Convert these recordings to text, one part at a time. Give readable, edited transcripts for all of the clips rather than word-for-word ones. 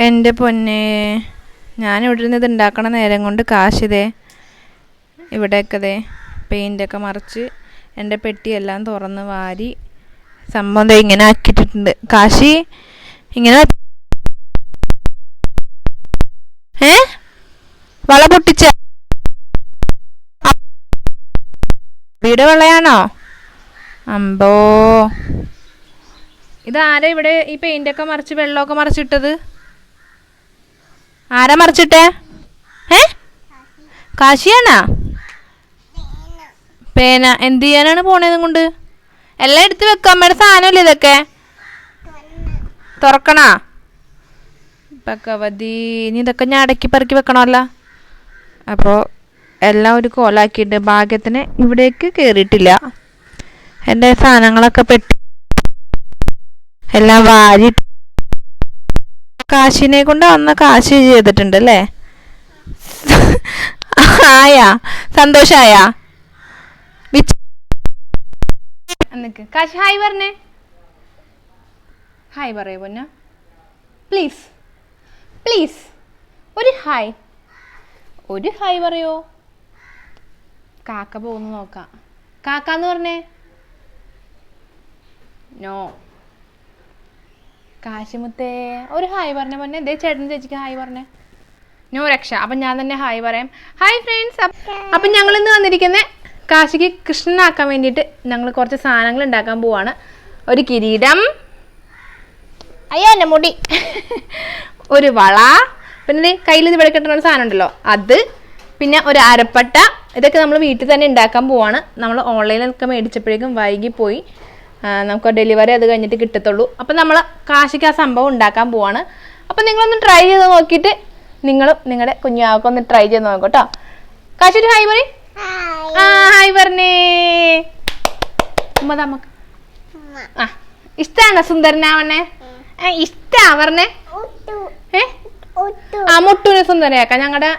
എൻ്റെ പൊന്നെ, ഞാനിവിടെ നിന്ന് ഇത് ഉണ്ടാക്കണ നേരം കൊണ്ട് കാശിതേ ഇവിടെയൊക്കെ ദേ പെയിൻ്റൊക്കെ മറിച്ച് എൻ്റെ പെട്ടിയെല്ലാം തുറന്ന് വാരി സംഭവം ഇങ്ങനെ ആക്കിയിട്ടുണ്ട്. കാശി ഇങ്ങനെ വള പൊട്ടിച്ച വീട് വളയാണോ? അമ്പോ, ഇതാരാ ഇവിടെ ഈ പെയിൻ്റൊക്കെ മറിച്ച് വെള്ളമൊക്കെ മറിച്ചിട്ടത്? ആരാ മറിച്ചിട്ടേ? കാശിയാണോ? പേന എന്ത് ചെയ്യാനാണ് പോണേതും കൊണ്ട്? എല്ലാം എടുത്ത് വെക്കാം. അമ്മയുടെ സാധനമല്ലേ ഇതൊക്കെ? തുറക്കണോ? ഭഗവതി, ഇനി ഇതൊക്കെ ഞാൻ അടക്കി പെറുക്കി വെക്കണമല്ലോ. അപ്പോൾ എല്ലാം ഒരു കോലാക്കിയിട്ട് ഭാഗ്യത്തിന് ഇവിടേക്ക് കയറിയിട്ടില്ല. എൻ്റെ സാധനങ്ങളൊക്കെ പെട്ടി എല്ലാം വാരി കാശിനെ കൊണ്ട് വന്ന കാശി ചെയ്തിട്ടുണ്ട് അല്ലേ? ആയാ? സന്തോഷായാ? കാശി ഹായ് പറഞ്ഞേ. ഹായ് പറയൂ പൊന്ന, പ്ലീസ് പ്ലീസ് ഒരു ഹായ്, ഒരു ഹായ് പറയോ. കാക്ക പോകുന്നു നോക്കാം. കാക്കാന്ന് പറഞ്ഞേ. നോ. കാശിമുത്തേ ഒരു ഹായ് പറഞ്ഞ പൊന്നെ. ദേ ചേട്ടൻ ചേച്ചിക്ക് ഹായ് പറഞ്ഞേ. നോ രക്ഷ. അപ്പം ഞാൻ തന്നെ ഹായ് പറയാം. Hi friends. അപ്പം ഞങ്ങളിന്ന് വന്നിരിക്കുന്നത് കാശിക്ക് കൃഷ്ണനാക്കാൻ വേണ്ടിയിട്ട് ഞങ്ങൾ കുറച്ച് സാധനങ്ങൾ ഉണ്ടാക്കാൻ പോവാണ്. ഒരു കിരീടം, അയ്യോ എൻ്റെ മുടി, ഒരു വള, പിന്നെ കയ്യിൽ ഇത് വെളിക്കെട്ടുന്ന ഒരു സാധനം ഉണ്ടല്ലോ അത്, പിന്നെ ഒരു അരപ്പട്ട. ഇതൊക്കെ നമ്മൾ വീട്ടിൽ തന്നെ ഉണ്ടാക്കാൻ പോവാണ്. നമ്മൾ ഓൺലൈനിലൊക്കെ മേടിച്ചപ്പോഴേക്കും വൈകിപ്പോയി. നമുക്ക് ഡെലിവറി അത് കഴിഞ്ഞിട്ട് കിട്ടത്തുള്ളൂ. അപ്പം നമ്മൾ കാശിക്ക് ആ സംഭവം ഉണ്ടാക്കാൻ പോവാണ്. അപ്പം നിങ്ങളൊന്ന് ട്രൈ ചെയ്ത് നോക്കിയിട്ട് നിങ്ങളും നിങ്ങളുടെ കുഞ്ഞാവൊക്കെ ട്രൈ ചെയ്ത് നോക്കും കേട്ടോ. കാശി ഒരു ഹായ് പറയും. ആ ഹായ് പറഞ്ഞേ. നമുക്ക് ആ ഇഷ്ടാണോ സുന്ദരനാവണേ? ഇഷ്ടാ പറഞ്ഞേ. ആ മുട്ടുവിനെ സുന്ദരിയാക്കാം. ഞങ്ങളുടെ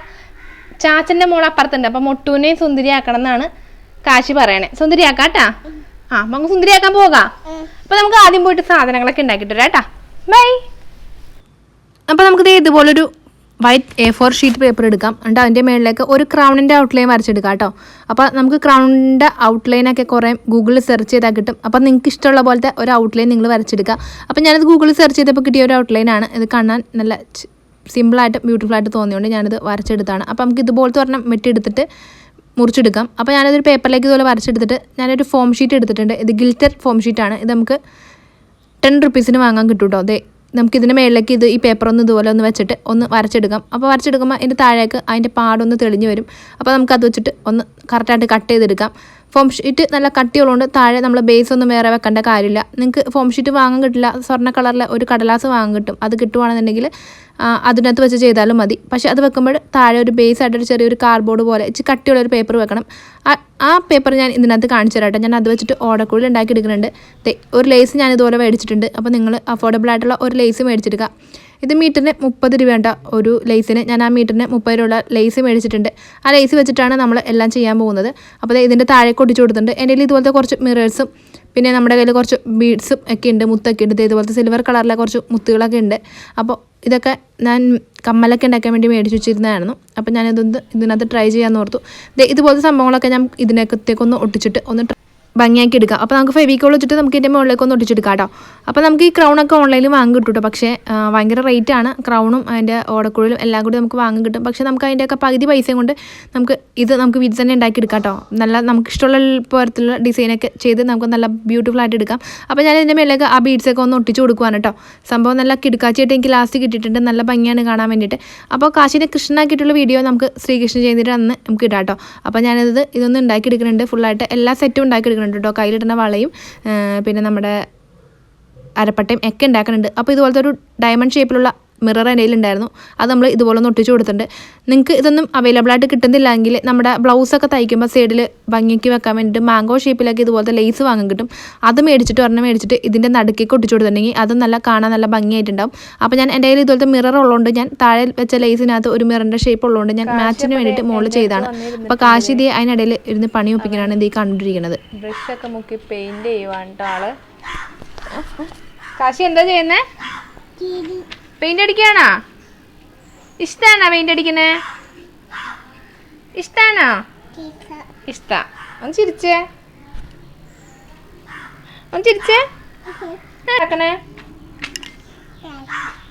ചാച്ചന്റെ മോൾ അപ്പുറത്തുണ്ട്. അപ്പൊ മുട്ടുവിനെയും സുന്ദരിയാക്കണം എന്നാണ് കാശി പറയണേ. സുന്ദരിയാക്കാട്ടാ. ആ നമുക്ക് സുന്ദരിയാക്കാൻ പോകാം. അപ്പൊ നമുക്ക് ആദ്യം പോയിട്ട് സാധനങ്ങളൊക്കെ ഉണ്ടാക്കിട്ട് വരാം കേട്ടാ. ബൈ. അപ്പൊ നമുക്ക് ഇതുപോലൊരു വൈറ്റ് A4 ഷീറ്റ് പേപ്പർ എടുക്കാം. എന്നിട്ട് അതിൻ്റെ മുകളിലേക്ക് ഒരു ക്രൗണിൻ്റെ ഔട്ട്ലൈൻ വരച്ചെടുക്കാം കേട്ടോ. അപ്പോൾ നമുക്ക് ക്രൗണിൻ്റെ ഔട്ട്ലൈനൊക്കെ കുറേ ഗൂഗിളിൽ സെർച്ച് ചെയ്താൽ കിട്ടും. അപ്പോൾ നിങ്ങൾക്ക് ഇഷ്ടമുള്ള പോലത്തെ ഒരു ഔട്ട്ലൈൻ നിങ്ങൾ വരച്ചെടുക്കുക. അപ്പോൾ ഞാനത് ഗൂഗിളിൽ സെർച്ച് ചെയ്തപ്പോൾ കിട്ടിയ ഒരു ഔട്ട്ലൈനാണ്. ഇത് കാണാൻ നല്ല സിമ്പിളായിട്ട് ബ്യൂട്ടിഫുള്ളായിട്ട് തോന്നിയുകൊണ്ട് ഞാനിത് വരച്ചെടുത്താണ്. അപ്പോൾ നമുക്ക് ഇതുപോലത്തെ ഒരെണ്ണം വെട്ടിയെടുത്തിട്ട് മുറിച്ചെടുക്കാം. അപ്പോൾ ഞാനതൊരു പേപ്പറിലേക്ക് ഇതുപോലെ വരച്ചെടുത്തിട്ട് ഞാനൊരു ഫോം ഷീറ്റ് എടുത്തിട്ടുണ്ട്. ഇത് ഗിൽറ്റർ ഫോം ഷീറ്റാണ്. ഇത് നമുക്ക് 10 റുപ്പീസിന് വാങ്ങാൻ കിട്ടും കേട്ടോ. അതെ, നമുക്കിതിൻ്റെ മേളിലേക്ക് ഇത് ഈ പേപ്പർ ഒന്ന് ഇതുപോലെ ഒന്ന് വെച്ചിട്ട് ഒന്ന് വരച്ചെടുക്കാം. അപ്പോൾ വരച്ചെടുക്കുമ്പോൾ അതിൻ്റെ താഴേക്ക് അതിൻ്റെ പാടൊന്ന് തെളിഞ്ഞ് വരും. അപ്പോൾ നമുക്കത് വെച്ചിട്ട് ഒന്ന് കറക്റ്റായിട്ട് കട്ട് ചെയ്തെടുക്കാം. ഫോം ഷീറ്റ് നല്ല കട്ടിയുള്ളതുകൊണ്ട് താഴെ നമ്മൾ ബേസ് ഒന്നും വേറെ വെക്കേണ്ട കാര്യമില്ല. നിങ്ങൾക്ക് ഫോം ഷീറ്റ് വാങ്ങാൻ കിട്ടില്ല, സ്വർണ്ണ കളറിലെ ഒരു കടലാസ് വാങ്ങാൻ കിട്ടും. അത് കിട്ടുവാണെന്നുണ്ടെങ്കിൽ അതിനകത്ത് വെച്ച് ചെയ്താലും മതി. പക്ഷേ അത് വെക്കുമ്പോൾ താഴെ ഒരു ബേസ് ആയിട്ടൊരു ചെറിയൊരു കാർഡ്ബോർഡ് പോലെ കട്ടിയുള്ളൊരു പേപ്പർ വെക്കണം. ആ പേപ്പർ ഞാൻ ഇതിനകത്ത് കാണിച്ചു തരാം. ഞാൻ അത് വെച്ചിട്ട് ഓടക്കുള്ളിൽ ഉണ്ടാക്കി എടുക്കുന്നുണ്ട്. ഒരു ലേസ് ഞാൻ ഇതുപോലെ മേടിച്ചിട്ടുണ്ട്. അപ്പോൾ നിങ്ങൾ അഫോർഡബിൾ ആയിട്ടുള്ള ഒരു ലേസ് മേടിച്ചെടുക്കുക. ഇത് മീറ്ററിന് 30 രൂപ ഒരു ലേസിന്. ഞാൻ ആ മീറ്ററിന് 30 രൂപ ലേസ് മേടിച്ചിട്ടുണ്ട്. ആ ലേസ് വെച്ചിട്ടാണ് നമ്മൾ എല്ലാം ചെയ്യാൻ പോകുന്നത്. അപ്പോൾ ഇതിൻ്റെ താഴേക്ക് ഒട്ടിച്ചു കൊടുത്തിട്ടുണ്ട്. എൻ്റെ കയ്യിൽ ഇതുപോലത്തെ കുറച്ച് മിറേഴ്സും പിന്നെ നമ്മുടെ കയ്യിൽ കുറച്ച് ബീഡ്സും ഒക്കെ ഉണ്ട്, മുത്തൊക്കെ ഉണ്ട്. ഇതുപോലത്തെ സിൽവർ കളറിലെ കുറച്ച് മുത്തുകളൊക്കെ ഉണ്ട്. അപ്പോൾ ഇതൊക്കെ ഞാൻ കമ്മലൊക്കെ ഉണ്ടാക്കാൻ വേണ്ടി മേടിച്ച് വെച്ചിരുന്നതായിരുന്നു. അപ്പോൾ ഞാനിതൊന്ന് ഇതിനകത്ത് ട്രൈ ചെയ്യാമെന്ന് ഓർത്തു. ഇതുപോലത്തെ സംഭവങ്ങളൊക്കെ ഞാൻ ഇതിനകത്തേക്കൊന്ന് ഒട്ടിച്ചിട്ട് ഒന്ന് ഭംഗിയാക്കി എടുക്കാം. അപ്പോൾ നമുക്ക് ഫെവിക്കോൾ വെച്ചിട്ട് നമുക്ക് ഇതിൻ്റെ മുകളിലേക്ക് ഒന്ന് ഒട്ടിച്ചെടുക്കാം കേട്ടോ. അപ്പോൾ നമുക്ക് ഈ ക്രൗണൊക്കെ ഓൺലൈനിൽ വാങ്ങി കിട്ടും കേട്ടോ. പക്ഷേ ഭയങ്കര റേറ്റാണ്. ക്രൗണും അതിൻ്റെ ഓടക്കുഴലും എല്ലാം കൂടി നമുക്ക് വാങ്ങി കിട്ടും. പക്ഷേ നമുക്ക് അതിൻ്റെയൊക്കെ പകുതി പൈസയും കൊണ്ട് നമുക്ക് വീട്ടിൽ തന്നെ ഉണ്ടാക്കിയെടുക്കാം കേട്ടോ. നല്ല നമുക്ക് ഇഷ്ടമുള്ള പോലത്തുള്ള ഡിസൈനൊക്കെ ചെയ്ത് നമുക്ക് നല്ല ബ്യൂട്ടിഫുൾ ആയിട്ട് എടുക്കാം. അപ്പോൾ ഞാൻ ഇതിൻ്റെ മേലേക്ക് ആ ബീഡ്സൊക്കെ ഒന്ന് ഒട്ടിച്ച് കൊടുക്കുവാണ് കേട്ടോ. സംഭവം നല്ല കിടക്കാച്ചിയായിട്ട് എനിക്ക് ലാസ്റ്റ് കിട്ടിയിട്ടുണ്ട്. നല്ല ഭംഗിയാണ് കാണാൻ വേണ്ടിയിട്ട്. അപ്പോൾ കാശിനെ കൃഷ്ണനാക്കിയിട്ടുള്ള വീഡിയോ നമുക്ക് ശ്രീകൃഷ്ണ ജയന്തിയുടെ അന്ന് നമുക്ക് ഇടാം കേട്ടോ. അപ്പോൾ ഇതൊന്ന് ഉണ്ടാക്കിയെടുക്കുന്നുണ്ട്. ഫുള്ളായിട്ട് എല്ലാ സെറ്റും ഉണ്ടാക്കിയെടുക്കുന്നുണ്ട് കേട്ടോ. കയ്യിലിടുന്ന വളയും പിന്നെ നമ്മുടെ അരപ്പട്ടയും ഒക്കെ ഉണ്ടാക്കുന്നുണ്ട്. അപ്പോൾ ഇതുപോലത്തെ ഒരു ഡയമണ്ട് ഷേപ്പിലുള്ള മിറർ എൻ്റെ കയ്യിലുണ്ടായിരുന്നു. അത് നമ്മൾ ഇതുപോലെ ഒന്ന് ഒട്ടിച്ച് കൊടുത്തിട്ടുണ്ട്. നിങ്ങൾക്ക് ഇതൊന്നും അവൈലബിൾ ആയിട്ട് കിട്ടുന്നില്ലെങ്കിൽ നമ്മുടെ ബ്ലൗസൊക്കെ തയ്ക്കുമ്പോൾ സൈഡിൽ ഭംഗിക്ക് വെക്കാൻ വേണ്ടിയിട്ട് മാംഗോ ഷേപ്പിലൊക്കെ ഇതുപോലത്തെ ലേസ് വാങ്ങാൻ കിട്ടും. അത് ഒരെണ്ണം മേടിച്ചിട്ട് ഇതിൻ്റെ നടുക്കേക്ക് ഒട്ടിച്ച് കൊടുത്തിട്ടുണ്ടെങ്കിൽ അത് കാണാൻ നല്ല ഭംഗിയായിട്ടുണ്ടാവും. അപ്പോൾ ഞാൻ എൻ്റെ കയ്യിൽ ഇതുപോലത്തെ മിറർ ഉള്ളതുകൊണ്ട് ഞാൻ താഴെ വെച്ച ലേസിനകത്ത് ഒരു മിററിൻ്റെ ഷേപ്പ് ഉള്ളതുകൊണ്ട് ഞാൻ മാച്ചിന് വേണ്ടിയിട്ട് മുകളിൽ ചെയ്താണ്. അപ്പോൾ കാശിതി അതിനിടയിൽ ഇരുന്ന് പണി ഒപ്പിക്കാനാണ് ഇത് കണ്ടുകൊണ്ടിരിക്കുന്നത്. ബ്രഷൊക്കെ മുക്കി പെയിൻറ് ചെയ്യുവാണ് ആള്. കാശി എന്താ ചെയ്യുന്നത്? പെയിന്റ് അടിക്കാണോ? ഇഷ്ടാണോ പെയിന്റ് അടിക്കണേ? ഇഷ്ടാണോ? ഇഷ്ടാ. ഒന്ന് ചിരിച്ചേ, ഒന്ന് ചിരിച്ചേ. നടക്കണേ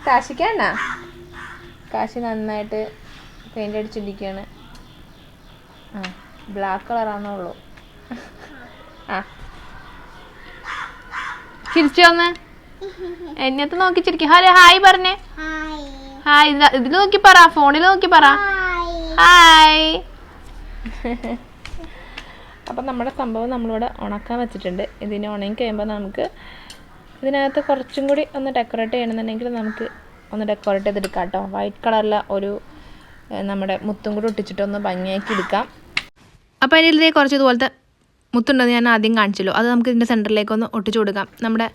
കാശിക്കാണോ? കാശി നന്നായിട്ട് പെയിന്റ് അടിച്ചിരിക്കുകയാണ്. ബ്ലാക്ക് കളറാണെന്നുള്ളൂ. ചിരിച്ചു വന്ന് എന്നത്ത് നോക്കി ചിരിക്കും. ഹലോ ഹായ് പറഞ്ഞേ. ഹായ് ഇതിൽ നോക്കി പറ, ഫോണിൽ നോക്കി പറ ഹായ്. അപ്പം നമ്മുടെ സംഭവം നമ്മളിവിടെ ഉണക്കാൻ വെച്ചിട്ടുണ്ട്. ഇതിനെ ഉണങ്ങി കഴിയുമ്പോൾ നമുക്ക് ഇതിനകത്ത് കുറച്ചും കൂടി ഒന്ന് ഡെക്കറേറ്റ് ചെയ്യണമെന്നുണ്ടെങ്കിൽ നമുക്ക് ഒന്ന് ഡെക്കറേറ്റ് ചെയ്തെടുക്കാം കേട്ടോ. വൈറ്റ് കളറിൽ ഒരു നമ്മുടെ മുത്തും കൂടി ഒട്ടിച്ചിട്ട് ഒന്ന് ഭംഗിയാക്കി എടുക്കാം. അപ്പോൾ അതിൻ്റെ കുറച്ച് ഇതുപോലത്തെ മുത്തുണ്ടെന്ന് ഞാൻ ആദ്യം കാണിച്ചല്ലോ, അത് നമുക്ക് ഇതിൻ്റെ സെൻറ്ററിലേക്ക് ഒന്ന് ഒട്ടിച്ചു കൊടുക്കാം. നമ്മുടെ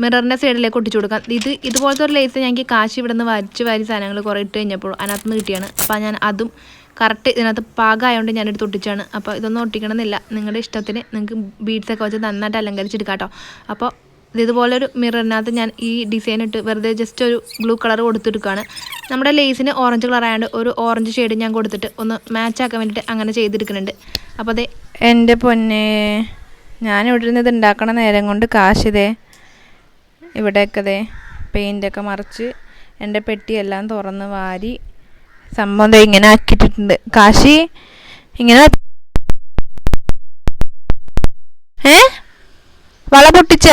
മിററിൻ്റെ സൈഡിലേക്ക് ഒട്ടിച്ചു കൊടുക്കാം. ഇതുപോലത്തെ ഒരു ലേസ് ഞങ്ങൾക്ക് കാശ് ഇവിടെ നിന്ന് വാരി സാധനങ്ങൾ കുറേ ഇട്ട് കഴിഞ്ഞപ്പോൾ അതിനകത്ത് നിന്ന് കിട്ടിയാണ്. അപ്പോൾ ഞാൻ അതും കറക്റ്റ് ഇതിനകത്ത് പാകമായതുകൊണ്ട് ഞാനെടുത്ത് ഒട്ടിച്ചാണ്. അപ്പോൾ ഇതൊന്നും ഒട്ടിക്കണമെന്നില്ല, നിങ്ങളുടെ ഇഷ്ടത്തിന് നിങ്ങൾക്ക് ബീഡ്സൊക്കെ വെച്ച് നന്നായിട്ട് അലങ്കരിച്ചെടുക്കാം കേട്ടോ. അപ്പോൾ ഇതുപോലൊരു മിററിനകത്ത് ഞാൻ ഈ ഡിസൈൻ ഇട്ട് വെറുതെ ജസ്റ്റ് ഒരു ബ്ലൂ കളർ കൊടുത്തെടുക്കുകയാണ്. നമ്മുടെ ലേസിന് ഓറഞ്ച് കളറായതുകൊണ്ട് ഒരു ഓറഞ്ച് ഷെയ്ഡ് ഞാൻ കൊടുത്തിട്ട് ഒന്ന് മാച്ച് ആക്കാൻ വേണ്ടിയിട്ട് അങ്ങനെ ചെയ്തെടുക്കുന്നുണ്ട്. അപ്പോൾ അതെ എൻ്റെ പൊന്നെ, ഞാനിവിടെ ഇരുന്ന് ഇത് ഉണ്ടാക്കണ നേരം കൊണ്ട് കാശിതേ ഇവിടെയൊക്കെ ദേ പെയിൻ്റൊക്കെ മറിച്ച് എൻ്റെ പെട്ടിയെല്ലാം തുറന്ന് വാരി സംഭവം ഇങ്ങനെ ആക്കിയിട്ടുണ്ട്. കാശി ഇങ്ങനെ വള പൊട്ടിച്ച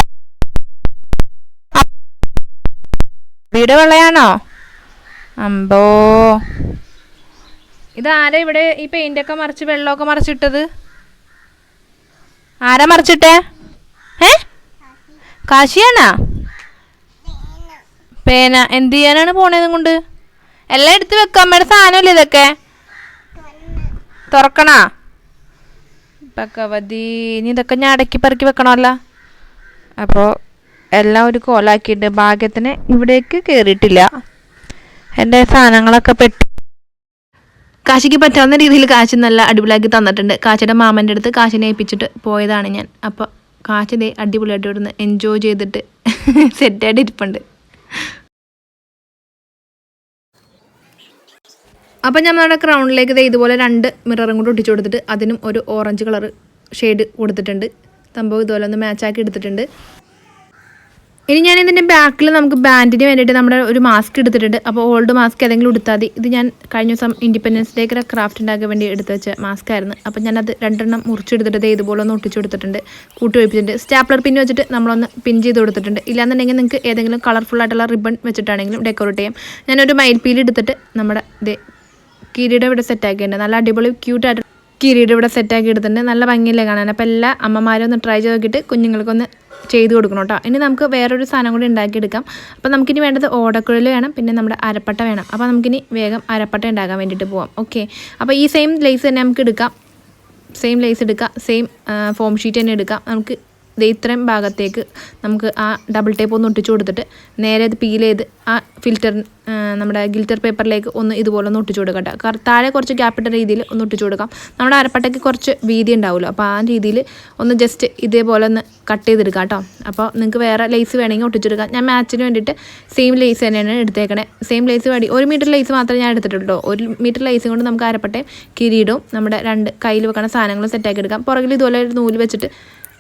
വീട് വെള്ളയാണോ? അമ്പോ, ഇതാരാ ഇവിടെ ഈ പെയിൻ്റൊക്കെ മറിച്ച് വെള്ളമൊക്കെ മറിച്ചിട്ടത്? ആരാ മറിച്ചിട്ടേ? കാശിയാണോ? പേന എന്ത് ചെയ്യാനാണ് പോണേതും കൊണ്ട്? എല്ലാം എടുത്ത് വെക്കാം. അമ്മയുടെ സാധനമല്ലേ ഇതൊക്കെ? തുറക്കണാ ഭഗവതി, ഇനി ഇതൊക്കെ ഞാൻ അടക്കി പെറുക്കി വെക്കണമല്ലോ. അപ്പോൾ എല്ലാം ഒരു കോലാക്കിയിട്ട് ഭാഗ്യത്തിന് ഇവിടേക്ക് കയറിയിട്ടില്ല. എൻ്റെ സാധനങ്ങളൊക്കെ കാശിക്ക് പറ്റാവുന്ന രീതിയിൽ കാശി നല്ല അടിപൊളിയാക്കി തന്നിട്ടുണ്ട്. കാശിയുടെ മാമൻ്റെ അടുത്ത് കാശിനെ ഏൽപ്പിച്ചിട്ട് പോയതാണ് ഞാൻ. അപ്പോൾ കാശി ദേ അടിപൊളിയായിട്ട് ഇവിടുന്ന് എൻജോയ് ചെയ്തിട്ട് സെറ്റായിട്ട് ഇരിപ്പുണ്ട്. അപ്പം ഞാൻ നമ്മുടെ ക്രൗണിലേക്ക് ഇതുപോലെ 2 മിററും കൂടി ഒട്ടിച്ചു കൊടുത്തിട്ട് അതിനും ഒരു ഓറഞ്ച് കളർ ഷെയ്ഡ് കൊടുത്തിട്ടുണ്ട്. സംഭവം ഇതുപോലെ ഒന്ന് മാച്ചാക്കി എടുത്തിട്ടുണ്ട്. ഇനി ഞാൻ ഇതിൻ്റെ ബാക്കിൽ നമുക്ക് ബാൻഡിന് വേണ്ടിയിട്ട് നമ്മുടെ ഒരു മാസ്ക് എടുത്തിട്ടുണ്ട്. അപ്പോൾ ഓൾഡ് മാസ്ക് ഏതെങ്കിലും എടുത്താൽ മതി. ഇത് ഞാൻ കഴിഞ്ഞ ദിവസം ഇൻഡിപെൻഡൻസ് ഡേക്ക് ക്രാഫ്റ്റ് ഉണ്ടാക്കാൻ വേണ്ടി എടുത്ത് വെച്ച മാസ്ക് ആയിരുന്നു. അപ്പോൾ ഞാനത് 2 മുറിച്ചെടുത്തിട്ട് ഇതുപോലെ ഒന്ന് ഒട്ടിച്ചു കൊടുത്തിട്ടുണ്ട്, കൂട്ടി ഒഴിപ്പിച്ചിട്ടുണ്ട്. സ്റ്റാപ്ലർ പിൻ വെച്ചിട്ട് നമ്മളൊന്ന് പിൻ ചെയ്ത് കൊടുത്തിട്ടുണ്ട്. ഇല്ലാന്നുണ്ടെങ്കിൽ നിങ്ങൾക്ക് ഏതെങ്കിലും കളർഫുൾ ആയിട്ടുള്ള റിബൺ വെച്ചിട്ടാണെങ്കിലും ഡെക്കറേറ്റ് ചെയ്യാം. ഞാനൊരു മയിൽപ്പീൽ എടുത്തിട്ട് നമ്മുടെ കിരീടം ഇവിടെ സെറ്റാക്കിയിട്ടുണ്ട്. നല്ല അടിപൊളി ക്യൂട്ടായിട്ട് കിരീടം ഇവിടെ സെറ്റാക്കി എടുത്തിട്ടുണ്ട്. നല്ല ഭംഗിയില്ലേ കാണാൻ. അപ്പോൾ എല്ലാ അമ്മമാരും ഒന്ന് ട്രൈ ചെയ്ത് നോക്കിയിട്ട് കുഞ്ഞുങ്ങൾക്കൊന്ന് ചെയ്ത് കൊടുക്കണം കേട്ടോ. ഇനി നമുക്ക് വേറൊരു സാധനം കൂടി ഉണ്ടാക്കിയെടുക്കാം. അപ്പോൾ നമുക്കിനി വേണ്ടത് ഓടക്കുഴൽ വേണം, പിന്നെ നമ്മുടെ അരപ്പട്ട വേണം. അപ്പോൾ നമുക്കിനി വേഗം അരപ്പട്ട ഉണ്ടാക്കാൻ വേണ്ടിയിട്ട് പോവാം. ഓക്കെ, അപ്പോൾ ഈ സെയിം ലേസ് തന്നെ നമുക്ക് എടുക്കാം. സെയിം ലേസ് എടുക്കാം, സെയിം ഫോം ഷീറ്റ് തന്നെ എടുക്കാം. നമുക്ക് ഇത്രയും ഭാഗത്തേക്ക് നമുക്ക് ആ ഡബിൾ ടേപ്പ് ഒന്ന് ഒട്ടിച്ചു കൊടുത്തിട്ട് നേരെ ഇത് പീൽ ചെയ്ത് ആ ഫിൽറ്റർ നമ്മുടെ ഗിൽറ്റർ പേപ്പറിലേക്ക് ഒന്ന് ഇതുപോലെ ഒന്ന് ഒട്ടിച്ചു കൊടുക്കാം. താഴെ കുറച്ച് ഗ്യാപ്പിട്ട രീതിയിൽ ഒന്ന് ഒട്ടിച്ചു കൊടുക്കാം. നമ്മുടെ അരപ്പട്ടയ്ക്ക് കുറച്ച് വീതി ഉണ്ടാവുമല്ലോ, അപ്പോൾ ആ രീതിയിൽ ഒന്ന് ജസ്റ്റ് ഇതേപോലെ ഒന്ന് കട്ട് ചെയ്തെടുക്കാം കേട്ടോ. അപ്പോൾ നിങ്ങൾക്ക് വേറെ ലേസ് വേണമെങ്കിൽ ഒട്ടിച്ചെടുക്കാം. ഞാൻ മാച്ചിന് വേണ്ടിയിട്ട് സെയിം ലേസ് തന്നെയാണ് എടുത്തേക്കണേ. സെയിം ലേസ് വേണ്ടി 1 മീറ്റർ ലേസ് മാത്രമേ ഞാൻ എടുത്തിട്ടുള്ളൂ. 1 മീറ്റർ ലേസും കൊണ്ട് നമുക്ക് അരപ്പട്ടയും കിരീടവും നമ്മുടെ 2 കയ്യിൽ വെക്കണ സാധനങ്ങളും സെറ്റാക്കി എടുക്കാം. പുറകിൽ ഇതുപോലെ ഒരു നൂല് വെച്ചിട്ട്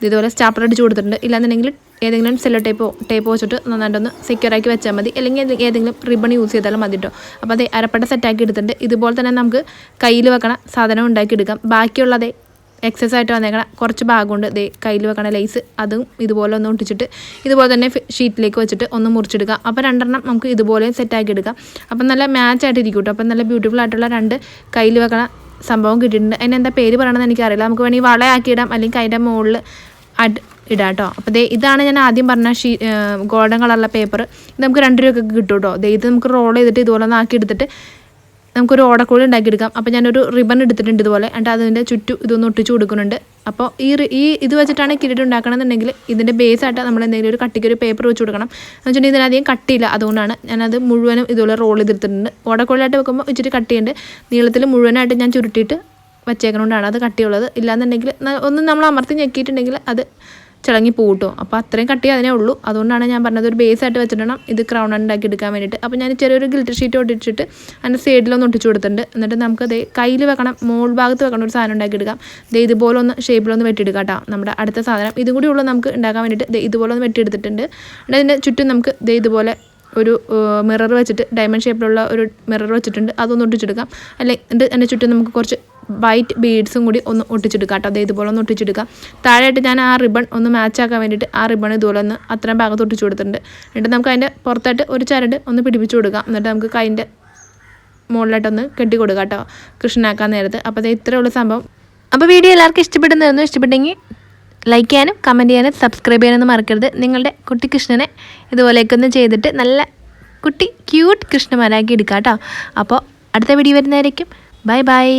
ഇതുപോലെ സ്റ്റാപ്ലർ അടിച്ച് കൊടുത്തിട്ടുണ്ട്. ഇല്ലാന്നുണ്ടെങ്കിൽ ഏതെങ്കിലും സെല്ലോ ടേപ്പ് വെച്ചിട്ട് നന്നായിട്ടൊന്ന് സെക്യൂർ ആക്കി വെച്ചാൽ മതി. അല്ലെങ്കിൽ ഏതെങ്കിലും റിബൺ യൂസ് ചെയ്താലും മതി കേട്ടോ. അപ്പോൾ അത് അരപ്പട്ട സെറ്റാക്കി എടുത്തിട്ടുണ്ട്. ഇതുപോലെ തന്നെ നമുക്ക് കയ്യിൽ വെക്കണ സാധനം ഉണ്ടാക്കിയെടുക്കാം. ബാക്കിയുള്ളത് എക്സസ് ആയിട്ട് വന്നേക്കണ കുറച്ച് ഭാഗമുണ്ട് കയ്യിൽ വെക്കണ ലേസ്, അതും ഇതുപോലെ ഒന്ന് ഒട്ടിച്ചിട്ട് ഇതുപോലെ തന്നെ ഷീറ്റിലേക്ക് വെച്ചിട്ട് ഒന്ന് മുറിച്ചെടുക്കാം. അപ്പോൾ 2 നമുക്ക് ഇതുപോലെ സെറ്റാക്കി എടുക്കാം. അപ്പം നല്ല മാച്ച് ആയിട്ട് ഇരിക്കും കേട്ടോ. അപ്പം നല്ല ബ്യൂട്ടിഫുൾ ആയിട്ടുള്ള 2 കയ്യിൽ വെക്കണ സംഭവം കിട്ടിയിട്ടുണ്ട്. അതിനെന്താ പേര് പറയണമെന്ന് എനിക്കറിയില്ല. നമുക്ക് വേണമെങ്കിൽ വളയാക്കി ഇടാം, അല്ലെങ്കിൽ അതിൻ്റെ മുകളിൽ ഇടാം കേട്ടോ. അപ്പോൾ ഇതാണ് ഞാൻ ആദ്യം പറഞ്ഞ ഗോൾഡൻ കളറുള്ള പേപ്പർ. ഇത് നമുക്ക് 2 രൂപയ്ക്ക് കിട്ടും കേട്ടോ. ഇത് നമുക്ക് റോൾ ചെയ്തിട്ട് ഇതുപോലെ ഒന്ന് ആക്കി എടുത്തിട്ട് നമുക്കൊരു ഓടക്കോഴി ഉണ്ടാക്കിയെടുക്കാം. അപ്പോൾ ഞാനൊരു റിബൺ എടുത്തിട്ടുണ്ട് ഇതുപോലെ, എന്നിട്ട് അതിൻ്റെ ചുറ്റും ഇതൊന്ന് ഒട്ടിച്ച് കൊടുക്കുന്നുണ്ട്. അപ്പോൾ ഈ ഇത് വെച്ചിട്ടാണ് കിരീടം ഉണ്ടാക്കണമെന്നുണ്ടെങ്കിൽ ഇതിൻ്റെ ബേസായിട്ട് നമ്മൾ എന്തെങ്കിലും ഒരു കട്ടിക്ക് ഒരു പേപ്പർ വെച്ച് കൊടുക്കണം. എന്ന് വെച്ചിട്ടുണ്ടെങ്കിൽ ഇതിനധികം കട്ടിയില്ല, അതുകൊണ്ടാണ് ഞാനത് മുഴുവനും ഇതുപോലെ റോൾ ചെയ്തെടുത്തിട്ടുണ്ട്. ഓടക്കോഴിയായിട്ട് വെക്കുമ്പോൾ ഇച്ചിരി കട്ടിയുണ്ട്. നീളത്തിൽ മുഴുവനായിട്ട് ഞാൻ ചുരുട്ടിയിട്ട് വെച്ചേക്കണോണ്ടാണ് അത് കട്ടിയുള്ളത്. ഇല്ലാന്നുണ്ടെങ്കിൽ ഒന്ന് നമ്മൾ അമർത്തി ഞെക്കിയിട്ടുണ്ടെങ്കിൽ അത് ചിളങ്ങി പോകട്ടോ. അപ്പോൾ അത്രയും കട്ടി അതിനേ ഉള്ളൂ. അതുകൊണ്ടാണ് ഞാൻ പറഞ്ഞത് ഒരു ബേസായിട്ട് വെച്ചിടണം ഇത് ക്രൗൺ ഉണ്ടാക്കി എടുക്കാൻ വേണ്ടിയിട്ട്. അപ്പോൾ ഞാൻ ചെറിയൊരു ഗിൽറ്റർ ഷീറ്റ് ഒട്ടിച്ചിട്ട് അതിൻ്റെ സൈഡിലൊന്ന് ഒട്ടിച്ചു കൊടുത്തിട്ടുണ്ട്. എന്നിട്ട് നമുക്ക് കയ്യിൽ വെക്കണം, മോൾ ഭാഗത്ത് വെക്കണം ഒരു സാധനം ഉണ്ടാക്കിയെടുക്കാം. ഇതുപോലെ ഒന്ന് ഷേപ്പിലൊന്ന് വെട്ടിയെടുക്കാം കേട്ടോ. നമ്മുടെ അടുത്ത സാധനം ഇതും കൂടി ഉള്ളൂ നമുക്ക് ഉണ്ടാക്കാൻ വേണ്ടിയിട്ട്. ഇതുപോലെ ഒന്ന് വെട്ടിയെടുത്തിട്ടുണ്ട്. അതിൻ്റെ ചുറ്റും നമുക്ക് ഇതുപോലെ ഒരു മിറർ വെച്ചിട്ട് ഡയമണ്ട് ഷേപ്പിലുള്ള ഒരു മിറർ വെച്ചിട്ടുണ്ട്. അതൊന്ന് ഒട്ടിച്ചെടുക്കാം. അല്ലെങ്കിൽ അതിൻ്റെ ചുറ്റും നമുക്ക് കുറച്ച് വൈറ്റ് ബീഡ്സും കൂടി ഒന്ന് ഒട്ടിച്ചെടുക്കാം കേട്ടോ. ഇതുപോലെ ഒന്ന് ഒട്ടിച്ചെടുക്കാം. താഴെയായിട്ട് ഞാൻ ആ റിബൺ ഒന്ന് മാച്ച് ആക്കാൻ വേണ്ടിയിട്ട് ആ റിബൺ ഇതുപോലെ ഒന്ന് അത്രയും ഭാഗത്ത് ഒട്ടിച്ചു കൊടുത്തിട്ടുണ്ട്. എന്നിട്ട് നമുക്ക് അതിൻ്റെ പുറത്തായിട്ട് ഒരു ചരട് ഒന്ന് പിടിപ്പിച്ച് കൊടുക്കാം. എന്നിട്ട് നമുക്ക് കൈൻ്റെ മുകളിലായിട്ടൊന്ന് കെട്ടി കൊടുക്കാം കേട്ടോ കൃഷ്ണനാക്കാൻ നേരത്ത്. അപ്പോൾ ഇത്രയുള്ള സംഭവം. അപ്പോൾ വീഡിയോ എല്ലാവർക്കും ഇഷ്ടപ്പെടുന്നതായിരുന്നു. ഇഷ്ടപ്പെട്ടെങ്കിൽ ലൈക്ക് ചെയ്യാനും കമൻറ്റ് ചെയ്യാനും സബ്സ്ക്രൈബ് ചെയ്യാനൊന്നും മറക്കരുത്. നിങ്ങളുടെ കുട്ടി കൃഷ്ണനെ ഇതുപോലെയൊക്കെ ചെയ്തിട്ട് നല്ല കുട്ടി ക്യൂട്ട് കൃഷ്ണന്മാരാക്കി എടുക്കാം കേട്ടോ. അപ്പോൾ അടുത്ത വീഡിയോ വരുന്നതായിരിക്കും. Bye bye.